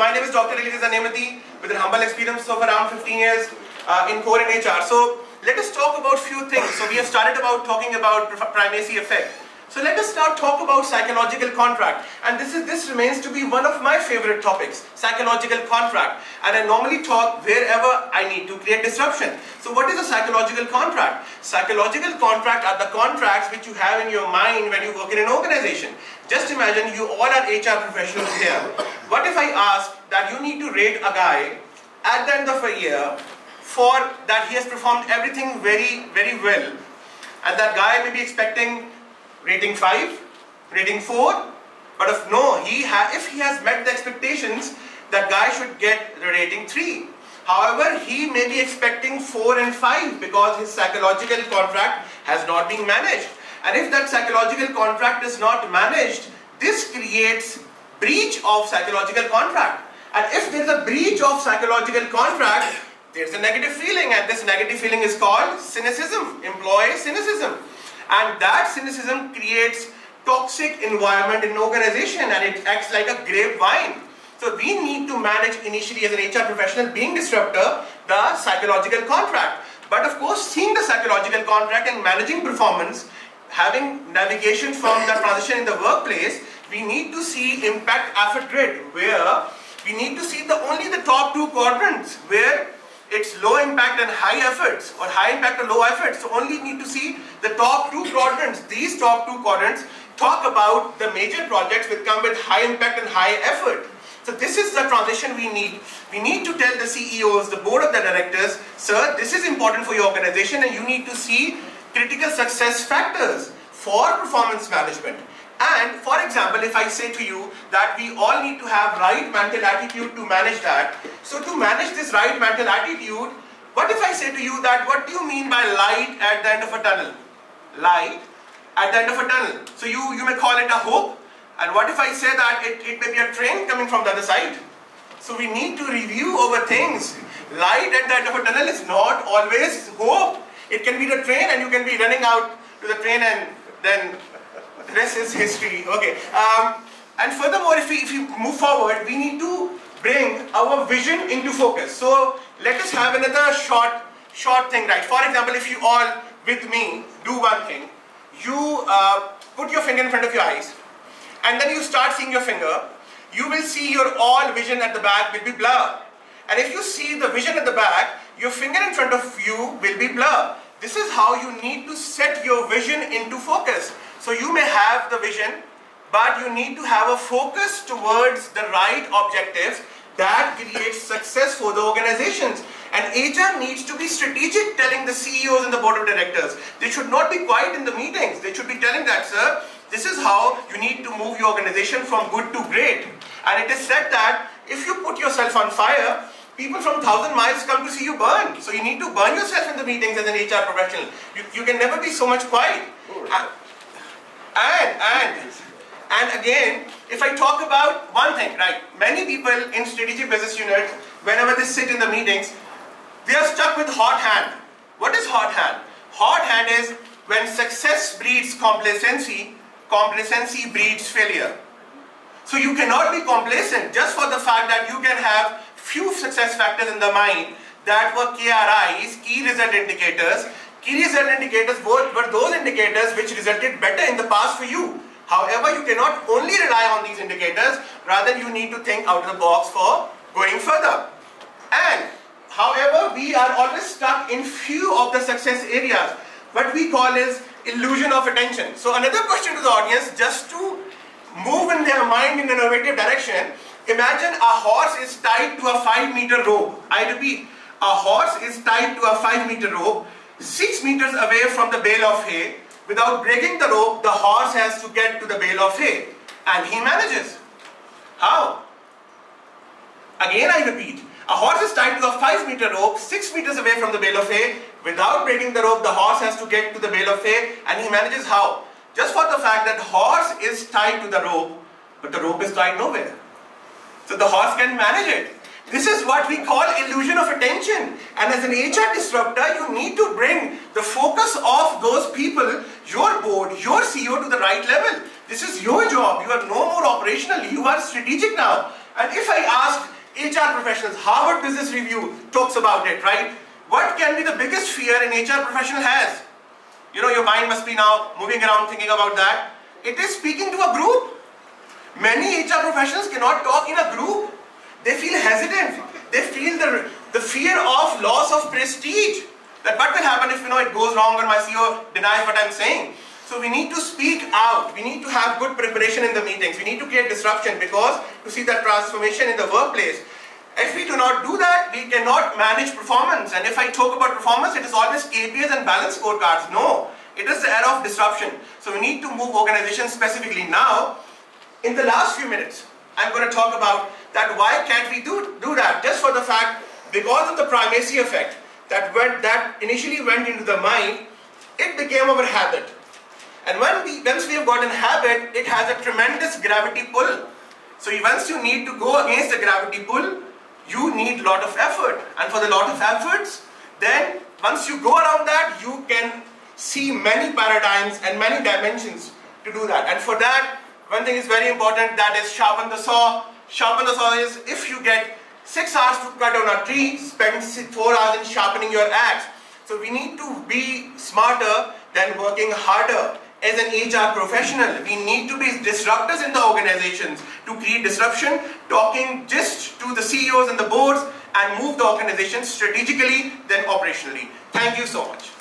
my name is Dr. Raza Nemati with a humble experience of around 15 years in core and HR. So let us talk about few things. So we have started about talking about primacy effect. So let us now talk about psychological contract, and this remains to be one of my favorite topics, psychological contract, and I normally talk wherever I need to create disruption. So what is a psychological contract? Psychological contract are the contracts which you have in your mind when you work in an organization. Just imagine you all are HR professionals here. What if I ask that you need to rate a guy at the end of a year for that he has performed everything very, very well, and that guy may be expecting rating 5, rating 4, but if he has met the expectations, that guy should get the rating 3. However, he may be expecting 4 and 5 because his psychological contract has not been managed. And if that psychological contract is not managed, this creates breach of psychological contract. And if there is a breach of psychological contract, there is a negative feeling, and this negative feeling is called cynicism, employee cynicism. And that cynicism creates toxic environment in an organization, and it acts like a grapevine. So we need to manage initially as an HR professional, being disruptor, the psychological contract. But of course, seeing the psychological contract and managing performance, having navigation from the transition in the workplace, we need to see impact effort grid, where we need to see only the top 2 quadrants, where it's low impact and high efforts, or high impact and low efforts. So only need to see the top 2 quadrants. These top 2 quadrants talk about the major projects which come with high impact and high effort. So this is the transition we need. We need to tell the CEOs, the board of the directors, sir, this is important for your organization, and you need to see critical success factors for performance management. And for example, if I say to you that we all need to have right mental attitude to manage that. So to manage this right mental attitude, what if I say to you that what do you mean by light at the end of a tunnel? Light at the end of a tunnel. So you may call it a hope. And what if I say that it may be a train coming from the other side? So we need to review over things. Light at the end of a tunnel is not always hope. It can be the train, and you can be running out to the train, and then the rest is history. Okay. And furthermore, if we move forward, we need to bring our vision into focus. So let us have another short thing, right? For example, if you all with me do one thing, you put your finger in front of your eyes, and then you start seeing your finger, you will see your all vision at the back will be blur. And if you see the vision at the back, your finger in front of you will be blur. This is how you need to set your vision into focus. So you may have the vision, but you need to have a focus towards the right objectives that creates success for the organizations. And HR needs to be strategic, telling the CEOs and the board of directors. They should not be quiet in the meetings. They should be telling that, sir, this is how you need to move your organization from good to great. And it is said that if you put yourself on fire, people from 1,000 miles come to see you burn. So you need to burn yourself in the meetings as an HR professional. You can never be so much quiet. And again, if I talk about one thing, right? Many people in strategic business units, whenever they sit in the meetings, they are stuck with hot hand. What is hot hand? Hot hand is when success breeds complacency, complacency breeds failure. So you cannot be complacent just for the fact that you can have few success factors in the mind that were KRIs, key result indicators. Key result indicators were those indicators which resulted better in the past for you. However, you cannot only rely on these indicators, rather you need to think out of the box for going further. And however, we are always stuck in few of the success areas. What we call is illusion of attention. So another question to the audience, just to move in their mind in an innovative direction, imagine a horse is tied to a 5-meter rope. I repeat, a horse is tied to a 5-meter rope, 6 meters away from the bale of hay. Without breaking the rope, the horse has to get to the bale of hay, and he manages. How? Again I repeat, a horse is tied to a 5-meter rope, 6 meters away from the bale of hay. Without breaking the rope, the horse has to get to the bale of hay, and he manages how? Just for the fact that horse is tied to the rope, but the rope is tied nowhere. So the horse can manage it. This is what we call illusion of attention. And as an HR disruptor, you need to bring the focus of those people, your board, your CEO to the right level. This is your job. You are no more operational. You are strategic now. And if I ask HR professionals, Harvard Business Review talks about it, right? What can be the biggest fear an HR professional has? You know, your mind must be now moving around thinking about that. It is speaking to a group. Many HR professionals cannot talk in a group. They feel hesitant. They feel the fear of loss of prestige. That what will happen if, you know, it goes wrong or my CEO denies what I'm saying. So we need to speak out. We need to have good preparation in the meetings. We need to create disruption, because to see that transformation in the workplace, if we do not do that, we cannot manage performance. And if I talk about performance, it is always KPIs and balance scorecards. No, it is the era of disruption. So we need to move organizations specifically. Now, in the last few minutes, I'm going to talk about that why can't we do that? Just for the fact, because of the primacy effect that initially went into the mind, it became our habit. And once we have got a habit, it has a tremendous gravity pull. So once you need to go against the gravity pull, you need a lot of effort. And for the lot of efforts, then once you go around that, you can see many paradigms and many dimensions to do that. And for that, one thing is very important, that is sharpen the saw. Sharpen the saw is, if you get 6 hours to cut down a tree, spend 4 hours in sharpening your axe. So we need to be smarter than working harder. As an HR professional, we need to be disruptors in the organizations to create disruption, talking just to the CEOs and the boards and move the organization strategically, then operationally. Thank you so much.